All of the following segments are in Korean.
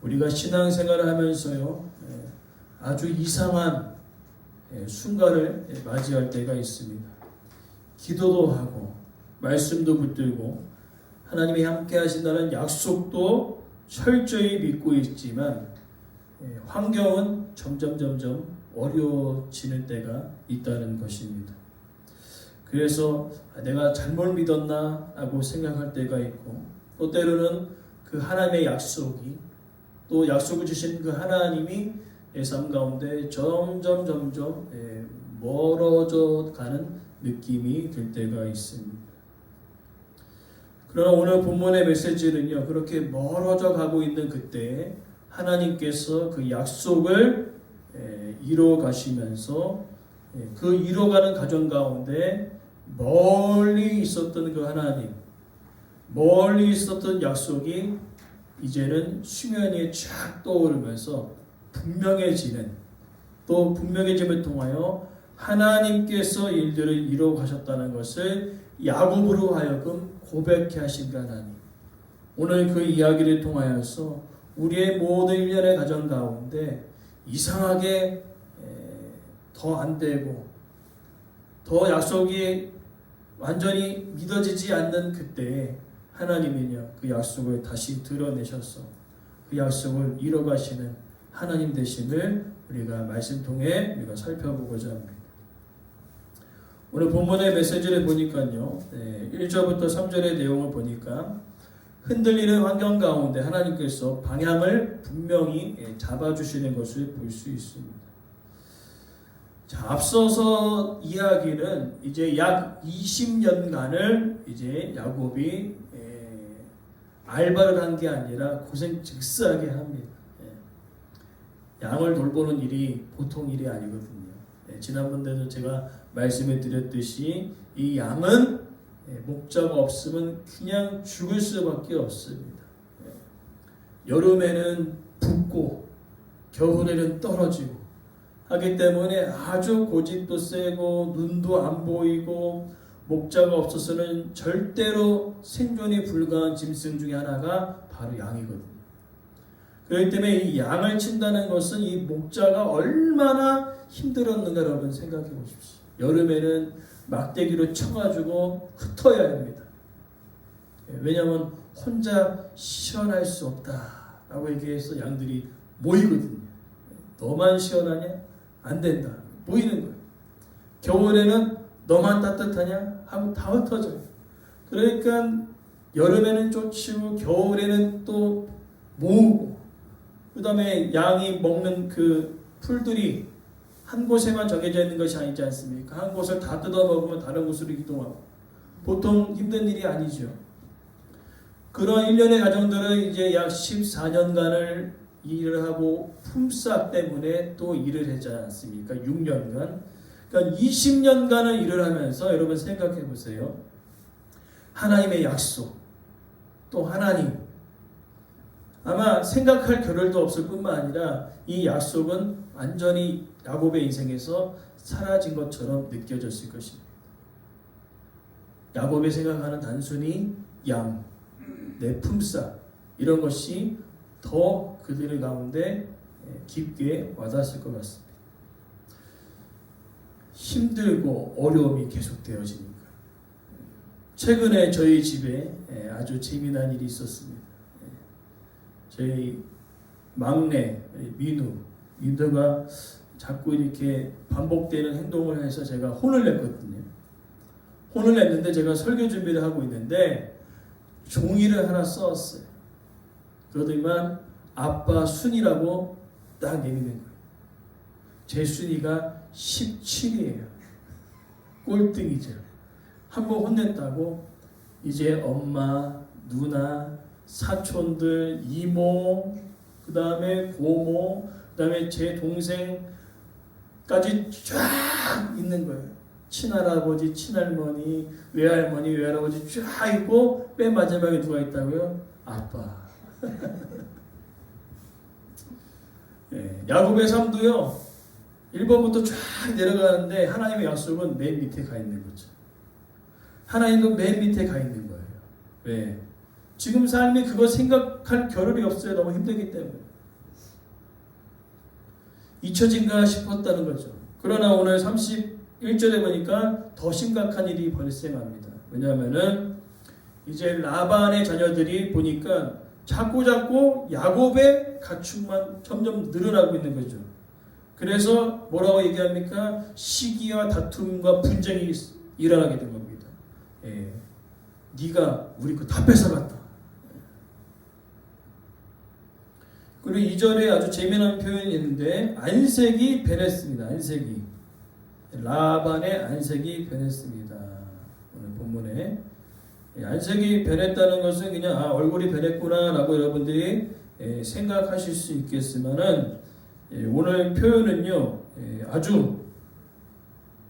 우리가 신앙생활을 하면서요, 아주 이상한 순간을 맞이할 때가 있습니다. 기도도 하고 말씀도 붙들고 하나님이 함께 하신다는 약속도 철저히 믿고 있지만 환경은 점점 어려워지는 때가 있다는 것입니다. 그래서 내가 잘못 믿었나 하고 생각할 때가 있고, 또 때로는 그 하나님의 약속이, 또 약속을 주신 그 하나님이 내 삶 가운데 점점 멀어져 가는 느낌이 들 때가 있습니다. 그러나 오늘 본문의 메시지는요, 그렇게 멀어져 가고 있는 그때 하나님께서 그 약속을 이뤄 가시면서 그 이뤄가는 과정 가운데 멀리 있었던 그 하나님, 멀리 있었던 약속이 이제는 수면 위에 쫙 떠오르면서 분명해지는, 또 분명해짐을 통하여 하나님께서 일들을 이루어 가셨다는 것을 야곱으로 하여금 고백해 하신 그 하나님, 오늘 그 이야기를 통하여서 우리의 모든 일련의 가정 가운데 이상하게 더 안 되고 더 약속이 완전히 믿어지지 않는 그때 하나님은요, 그 약속을 다시 드러내셔서 그 약속을 이뤄가시는 하나님 되심을 우리가 말씀 통해 우리가 살펴보고자 합니다. 오늘 본문의 메시지를 보니까요, 1절부터 3절의 내용을 보니까 흔들리는 환경 가운데 하나님께서 방향을 분명히 잡아주시는 것을 볼 수 있습니다. 자, 앞서서 이야기는 이제 약 20년간을 이제 야곱이 알바를 한 게 아니라 고생 즉사하게 합니다. 양을 돌보는 일이 보통 일이 아니거든요. 지난번에도 제가 말씀을 드렸듯이 이 양은 목자가 없으면 그냥 죽을 수밖에 없습니다. 여름에는 붓고 겨울에는 떨어지고 하기 때문에 아주 고집도 세고 눈도 안 보이고 목자가 없어서는 절대로 생존이 불가한 짐승 중에 하나가 바로 양이거든요. 그렇기 때문에 이 양을 친다는 것은 이 목자가 얼마나 힘들었는가 여러분 생각해 보십시오. 여름에는 막대기로 쳐가지고 흩어야 합니다. 왜냐하면 혼자 시원할 수 없다라고 얘기해서 양들이 모이거든요. 너만 시원하냐? 안 된다. 모이는 거예요. 겨울에는 너만 따뜻하냐? 하고 다 흩어져요. 그러니까 여름에는 쫓이고 겨울에는 또 모으고, 그 다음에 양이 먹는 그 풀들이 한 곳에만 정해져 있는 것이 아니지 않습니까? 한 곳을 다 뜯어 먹으면 다른 곳으로 이동하고, 보통 힘든 일이 아니죠. 그런 일련의 과정들을 이제 약 14년간을 일을 하고 품삯 때문에 또 일을 했지 않습니까? 6년간. 그러니까 20년간을 일을 하면서 여러분 생각해 보세요. 하나님의 약속, 또 하나님, 아마 생각할 겨를도 없을 뿐만 아니라 이 약속은 완전히 야곱의 인생에서 사라진 것처럼 느껴졌을 것입니다. 야곱이 생각하는 단순히 양, 내 품삯, 이런 것이 더 그들의 가운데 깊게 와닿았을 것 같습니다. 힘들고 어려움이 계속되어지니까. 최근에 저희 집에 아주 재미난 일이 있었습니다. 저희 막내 민우가 자꾸 이렇게 반복되는 행동을 해서 제가 혼을 냈거든요. 혼을 냈는데 제가 설교 준비를 하고 있는데 종이를 하나 썼어요. 그러더니만 아빠 순이라고 딱 내미는 거예요. 제 순위가 17이에요. 꼴등이죠. 한번 혼냈다고 이제 엄마, 누나, 사촌들, 이모, 그 다음에 고모, 그 다음에 제 동생까지 쫙 있는 거예요. 친할아버지, 친할머니, 외할머니, 외할아버지 쫙 있고 맨 마지막에 누가 있다고요? 아빠. 야곱의 삶도요, 1번부터 쫙 내려가는데 하나님의 약속은 맨 밑에 가 있는 거죠. 하나님도 맨 밑에 가 있는 거예요. 왜? 지금 삶이 그거 생각할 겨를이 없어요. 너무 힘들기 때문에. 잊혀진가 싶었다는 거죠. 그러나 오늘 31절에 보니까 더 심각한 일이 발생합니다. 왜냐하면은 이제 라반의 자녀들이 보니까 자꾸 야곱의 가축만 점점 늘어나고 있는 거죠. 그래서 뭐라고 얘기합니까? 시기와 다툼과 분쟁이 일어나게 된 겁니다. 네가 우리 거 다 뺏어갔다. 그리고 2절에 아주 재미난 표현이 있는데 안색이 변했습니다. 안색이 라반의 안색이 변했습니다. 오늘 본문에 안색이 변했다는 것은 그냥 얼굴이 변했구나 라고 여러분들이 생각하실 수 있겠지만은 오늘 표현은요 아주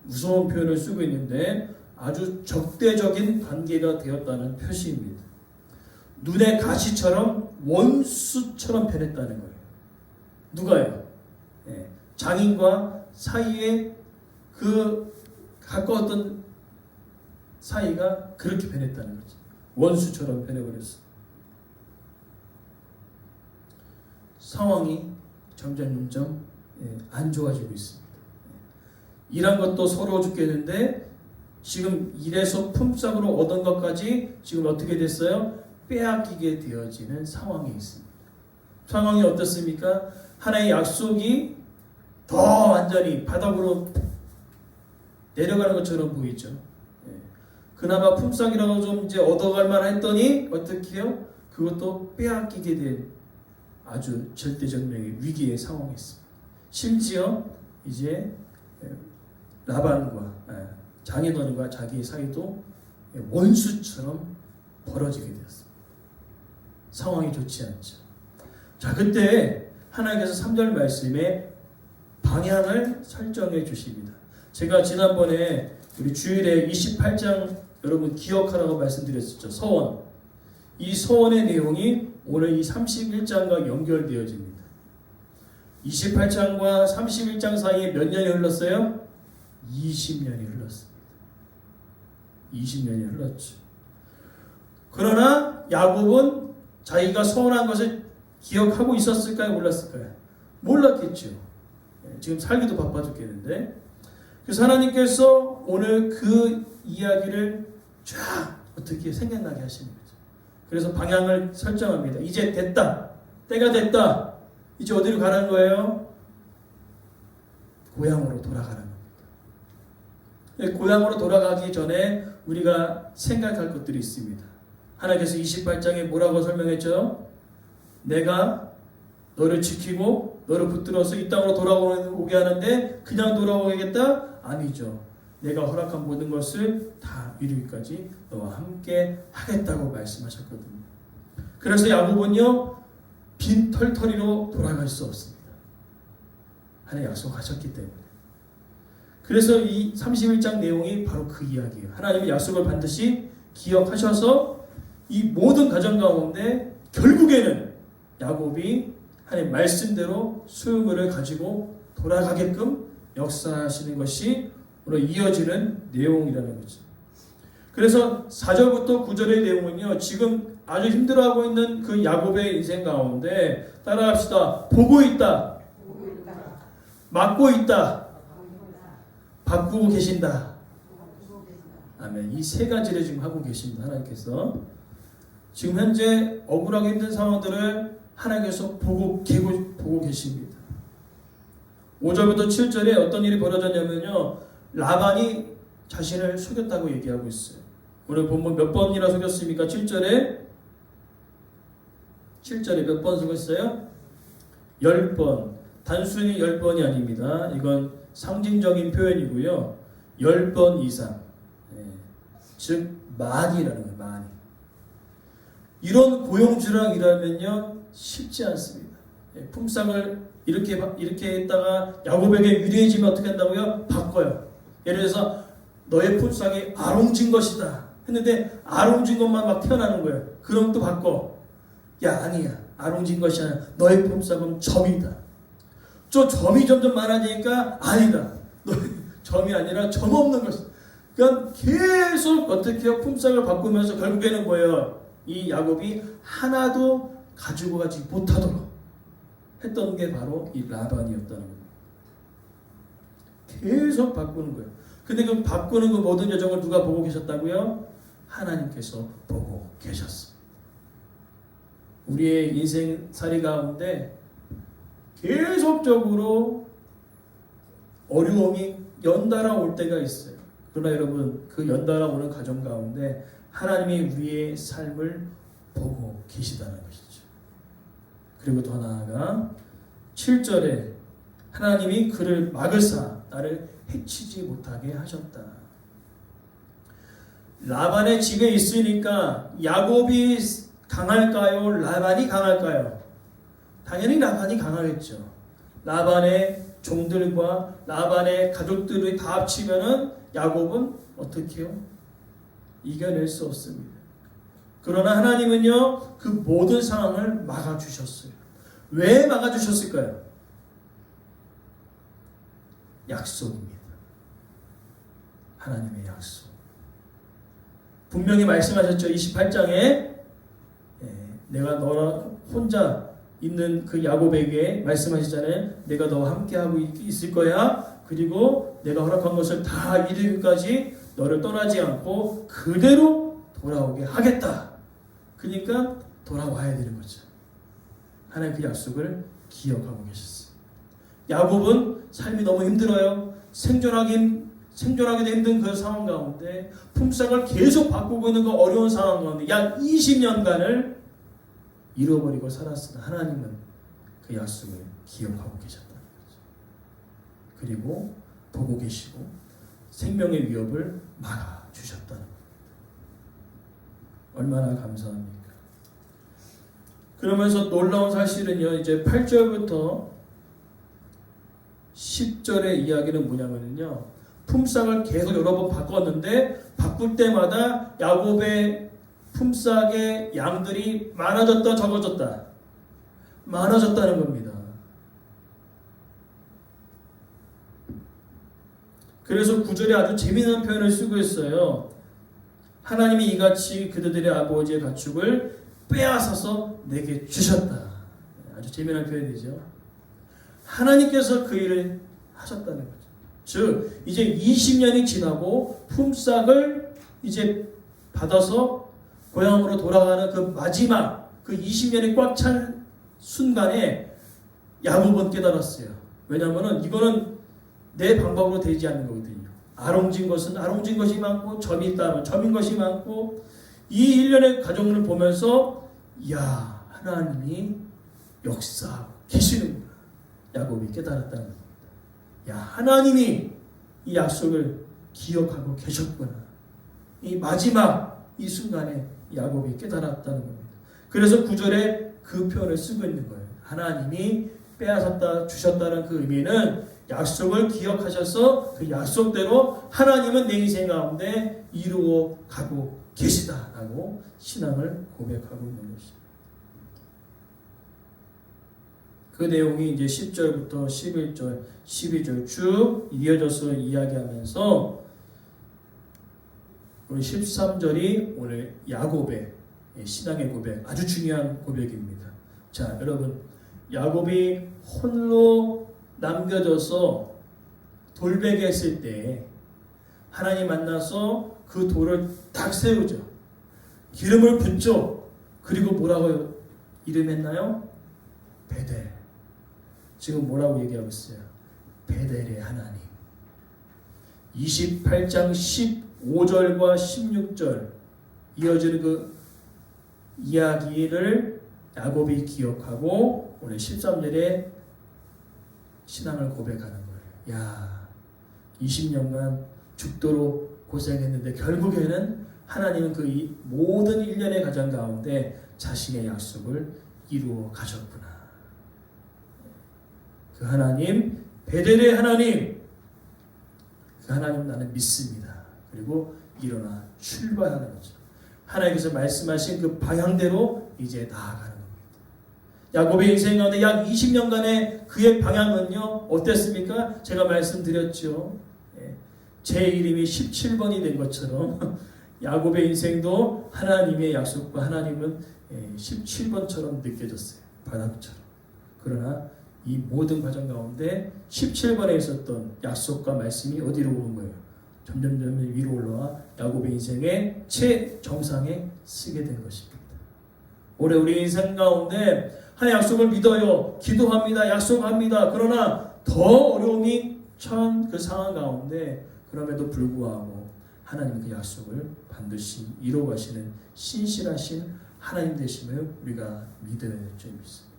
무서운 표현을 쓰고 있는데 아주 적대적인 관계가 되었다는 표시입니다. 눈의 가시처럼 원수처럼 변했다는 거예요. 누가요? 장인과 사이에 그 가까웠던 사이가 그렇게 변했다는 거죠. 원수처럼 변해버렸어. 상황이 점점 안 좋아지고 있습니다. 일한 것도 서러워 죽겠는데 지금 일에서 품삯으로 얻은 것까지 지금 어떻게 됐어요? 빼앗기게 되어지는 상황이 있습니다. 상황이 어떻습니까? 하나의 약속이 더 완전히 바닥으로 내려가는 것처럼 보이죠. 그나마 품삯이라고 좀 이제 얻어갈 만했더니 어떻게 해요? 그것도 빼앗기게 된 아주 절대적인 위기의 상황이 있습니다. 심지어 이제 라반과 장인어른과 자기의 사이도 원수처럼 벌어지게 되었습니다. 상황이 좋지 않죠. 자, 그때 하나님께서 3절 말씀에 방향을 설정해 주십니다. 제가 지난번에 우리 주일에 28장 여러분 기억하라고 말씀드렸었죠. 서원. 이 서원의 내용이 오늘 이 31장과 연결되어집니다. 28장과 31장 사이에 몇 년이 흘렀어요? 20년이 흘렀습니다. 20년이 흘렀죠. 그러나 야곱은 자기가 서원한 것을 기억하고 있었을까요? 몰랐을까요? 몰랐겠죠. 지금 살기도 바빠 죽겠는데 그래서 하나님께서 오늘 그 이야기를 쫙 어떻게 생각나게 하시는 거죠. 그래서 방향을 설정합니다. 이제 됐다. 때가 됐다. 이제 어디로 가는 거예요? 고향으로 돌아가는 겁니다. 고향으로 돌아가기 전에 우리가 생각할 것들이 있습니다. 하나님께서 28장에 뭐라고 설명했죠? 내가 너를 지키고 너를 붙들어서 이 땅으로 돌아오게 하는데 그냥 돌아오겠다? 아니죠. 내가 허락한 모든 것을 다 이루기까지 너와 함께 하겠다고 말씀하셨거든요. 그래서 야곱은요 빈 털터리로 돌아갈 수 없습니다. 하나님 약속하셨기 때문에. 그래서 이 31장 내용이 바로 그 이야기예요. 하나님의 약속을 반드시 기억하셔서 이 모든 가정 가운데 결국에는 야곱이 하나님 말씀대로 소유물을 가지고 돌아가게끔 역사하시는 것이 오늘 이어지는 내용이라는 거죠. 그래서 4절부터 9절의 내용은요. 지금 아주 힘들어하고 있는 그 야곱의 인생 가운데 따라합시다. 보고 있다. 막고 있다. 바꾸고 계신다. 아멘. 이 세 가지를 지금 하고 계십니다. 하나님께서. 지금 현재 억울하고 힘든 상황들을 하나님께서 보고 계십니다. 5절부터 7절에 어떤 일이 벌어졌냐면요. 라반이 자신을 속였다고 얘기하고 있어요. 오늘 본문 몇 번이나 속였습니까? 7절에 몇 번 속였어요? 10번. 단순히 10번이 아닙니다. 이건 상징적인 표현이고요. 10번 이상. 즉 많이라는 거예요. 많이. 이런 고용주랑 일하면요 쉽지 않습니다. 품삯을 이렇게 했다가 야곱에게 유리해지면 어떻게 한다고요? 바꿔요. 예를 들어서 너의 품삯이 아롱진 것이다 했는데 아롱진 것만 막 태어나는 거예요. 그럼 또 바꿔. 야 아니야. 아롱진 것이 아니라 너의 품삯은 점이다. 저 점이 점점 많아지니까 아니다. 너의 점이 아니라 점 없는 것이다. 그러니까 계속 어떻게 해요? 품삯을 바꾸면서 결국에는 뭐예요? 이 야곱이 하나도 가지고 가지 못하도록 했던 게 바로 이 라반이었다는 겁니다. 계속 바꾸는 거예요. 근데 그 바꾸는 그 모든 여정을 누가 보고 계셨다고요? 하나님께서 보고 계셨어요. 우리의 인생살이 가운데 계속적으로 어려움이 연달아 올 때가 있어요. 그러나 여러분, 그 연달아 오는 가정 가운데 하나님이 우리의 삶을 보고 계시다는 것이죠. 그리고 더 나아가 7절에 하나님이 그를 막으사 나를 해치지 못하게 하셨다. 라반의 집에 있으니까 야곱이 강할까요? 라반이 강할까요? 당연히 라반이 강하겠죠. 라반의 종들과 라반의 가족들이 다 합치면은 야곱은 어떻게 해요? 이겨낼 수 없습니다. 그러나 하나님은요, 그 모든 상황을 막아주셨어요. 왜 막아주셨을까요? 약속입니다. 하나님의 약속. 분명히 말씀하셨죠. 28장에 내가 너랑 혼자 있는 그 야곱에게 말씀하시잖아요. 내가 너와 함께하고 있을 거야. 그리고 내가 허락한 것을 다 이루기까지 너를 떠나지 않고 그대로 돌아오게 하겠다. 그러니까 돌아와야 되는 거죠. 하나님 그 약속을 기억하고 계셨어요. 야곱은 삶이 너무 힘들어요. 생존하기도 힘든 그 상황 가운데 품삯을 계속 바꾸고 있는 그 어려운 상황 가운데 약 20년간을 잃어버리고 살았으나 하나님은 그 약속을 기억하고 계셨다는 거죠. 그리고 보고 계시고 생명의 위협을 막아주셨다는 겁니다. 얼마나 감사합니까? 그러면서 놀라운 사실은요, 이제 8절부터 10절의 이야기는 뭐냐면요, 품삯을 계속 여러 번 바꿨는데 바꿀 때마다 야곱의 품삯의 양들이 많아졌다 적어졌다 많아졌다는 겁니다. 그래서 9절에 아주 재미난 표현을 쓰고 있어요. 하나님이 이같이 그들의 아버지의 가축을 빼앗아서 내게 주셨다. 아주 재미난 표현이죠. 하나님께서 그 일을 하셨다는 거죠. 즉 이제 20년이 지나고 품삯을 이제 받아서 고향으로 돌아가는 그 마지막 그 20년이 꽉 찬 순간에 야곱은 깨달았어요. 왜냐하면 이거는 내 방법으로 되지 않는 거거든요. 아롱진 것은 아롱진 것이 많고 점이 있다면 점인 것이 많고 이 일련의 과정을 보면서 야, 하나님이 역사하고 계시는구나. 야곱이 깨달았다는 겁니다. 야, 하나님이 이 약속을 기억하고 계셨구나. 이 마지막 이 순간에 야곱이 깨달았다는 겁니다. 그래서 9절에 그 표현을 쓰고 있는 거예요. 하나님이 빼앗았다 주셨다는 그 의미는 약속을 기억하셔서 그 약속대로 하나님은 내 인생 가운데 이루어 가고 계시다라고 신앙을 고백하고 있는 것입니다. 그 내용이 이제 10절부터 11절, 12절 쭉 이어져서 이야기하면서 오늘 13절이 오늘 야곱의 신앙의 고백, 아주 중요한 고백입니다. 자, 여러분, 야곱이 홀로 남겨져서 돌베개 했을 때 하나님 만나서 그 돌을 딱 세우죠. 기름을 붓죠. 그리고 뭐라고 이름했나요? 베델. 지금 뭐라고 얘기하고 있어요? 베델의 하나님. 28장 15절과 16절 이어지는 그 이야기를 야곱이 기억하고 오늘 13절에 신앙을 고백하는 거예요. 야, 20년간 죽도록 고생했는데 결국에는 하나님은 그 모든 일련의 과정 가운데 자신의 약속을 이루어 가셨구나. 그 하나님, 베델의 하나님, 그 하나님 나는 믿습니다. 그리고 일어나 출발하는 거죠. 하나님께서 말씀하신 그 방향대로 이제 나아가는 겁니다. 야곱의 인생 가운데 약 20년간의 그의 방향은요 어땠습니까? 제가 말씀드렸죠. 제 이름이 17번이 된 것처럼 야곱의 인생도 하나님의 약속과 하나님은 17번처럼 느껴졌어요. 바닥처럼. 그러나 이 모든 과정 가운데 17번에 있었던 약속과 말씀이 어디로 오는 거예요? 점점 위로 올라와 야곱의 인생의 최정상에 쓰게 된 것입니다. 올해 우리 인생 가운데 하나님의 약속을 믿어요. 기도합니다. 약속합니다. 그러나 더 어려움이 처한 그 상황 가운데 그럼에도 불구하고 하나님 그 약속을 반드시 이루어 가시는 신실하신 하나님 되심을 우리가 믿어야 될 점이 있습니다.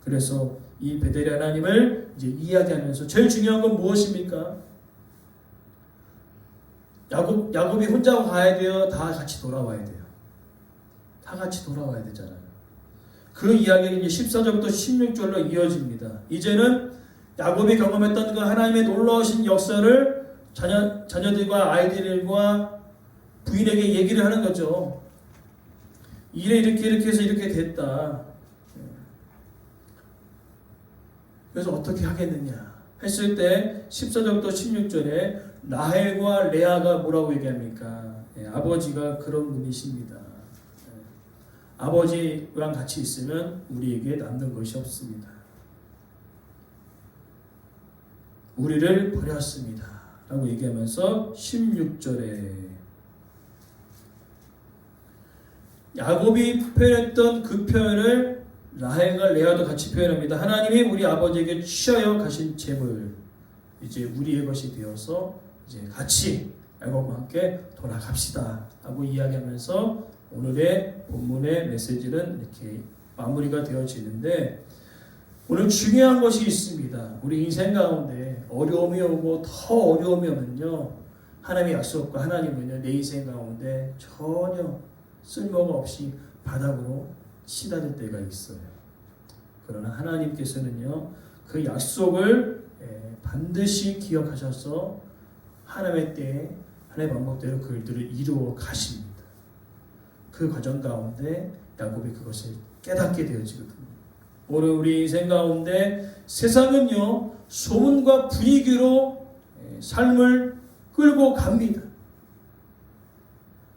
그래서 이 베델의 하나님을 이제 이야기하면서 제일 중요한 건 무엇입니까? 야곱이 혼자 가야 돼요? 다 같이 돌아와야 돼요? 다 같이 돌아와야 되잖아요. 그 이야기는 이제 14절부터 16절로 이어집니다. 이제는 야곱이 경험했던 그 하나님의 놀라우신 역사를 자녀들과 아이들과 부인에게 얘기를 하는 거죠. 이렇게 해서 이렇게 됐다. 그래서 어떻게 하겠느냐 했을 때 14절부터 16절에 라헬과 레아가 뭐라고 얘기합니까? 아버지가 그런 분이십니다. 아버지랑 같이 있으면 우리에게 남는 것이 없습니다. 우리를 버렸습니다. 라고 얘기하면서 16절에 야곱이 표현했던 그 표현을 라헬과 레아도 같이 표현합니다. 하나님이 우리 아버지에게 취하여 가신 재물 이제 우리의 것이 되어서 이제 같이 야곱과 함께 돌아갑시다 하고 이야기하면서 오늘의 본문의 메시지는 이렇게 마무리가 되어지는데 오늘 중요한 것이 있습니다. 우리 인생 가운데 어려움이 오고 더 어려움이 오면요 하나님의 약속과 하나님은요 내 인생 가운데 전혀 쓸모가 없이 바닥으로 치닫을 때가 있어요. 그러나 하나님께서는요 그 약속을 반드시 기억하셔서 하나님의 때에 하나님의 방법대로 그 일들을 이루어 가십니다. 그 과정 가운데 야곱이 그것을 깨닫게 되어지거든요. 오늘 우리 인생 가운데 세상은요 소문과 분위기로 삶을 끌고 갑니다.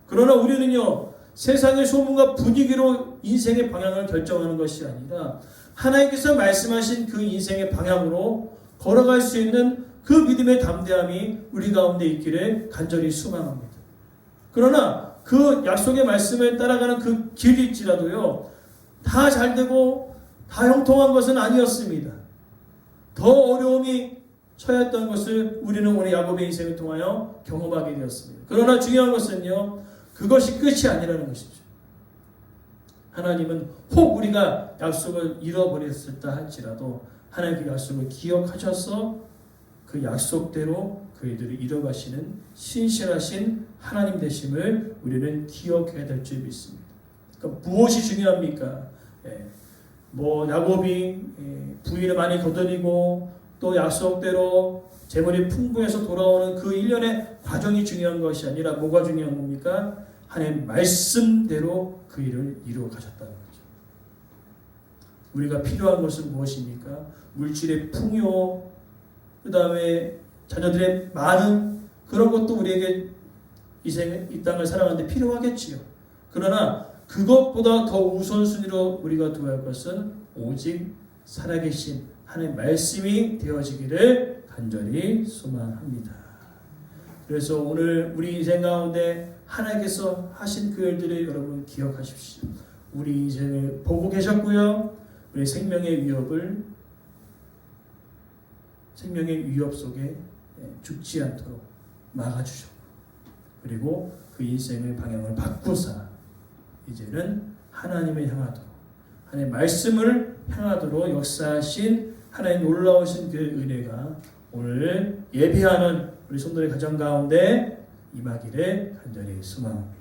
그러나 우리는요 세상의 소문과 분위기로 인생의 방향을 결정하는 것이 아니라 하나님께서 말씀하신 그 인생의 방향으로 걸어갈 수 있는 그 믿음의 담대함이 우리 가운데 있기를 간절히 소망합니다. 그러나 그 약속의 말씀을 따라가는 그 길일지라도요 다 잘되고 다 형통한 것은 아니었습니다. 더 어려움이 처했던 것을 우리는 오늘 야곱의 인생을 통하여 경험하게 되었습니다. 그러나 중요한 것은요 그것이 끝이 아니라는 것이죠. 하나님은 혹 우리가 약속을 잃어버렸다 할지라도 하나님 그 약속을 기억하셔서 그 약속대로 그 일들을 이뤄가시는 신실하신 하나님 되심을 우리는 기억해야 될 줄 믿습니다. 그러니까 무엇이 중요합니까? 야곱이 부인을 많이 거느리고 또 약속대로 재물이 풍부해서 돌아오는 그 일련의 과정이 중요한 것이 아니라 뭐가 중요한 겁니까? 하나님 말씀대로 그 일을 이루어 가셨다는 거죠. 우리가 필요한 것은 무엇입니까? 물질의 풍요, 그 다음에 자녀들의 많은 그런 것도 우리에게 이 땅을 살아가는데 필요하겠지요. 그러나 그것보다 더 우선순위로 우리가 두어야 할 것은 오직 살아계신 하나님의 말씀이 되어지기를 간절히 소망합니다. 그래서 오늘 우리 인생 가운데 하나님께서 하신 그 일들을 여러분 기억하십시오. 우리 인생을 보고 계셨고요. 우리 생명의 위협 속에 죽지 않도록 막아주셨고 그리고 그 인생의 방향을 바꾸사 이제는 하나님을 향하도록 하나님의 말씀을 향하도록 역사하신 하나님 놀라우신 그 은혜가 오늘 예배하는 우리 성도의 가정 가운데 임하기를 간절히 소망합니다.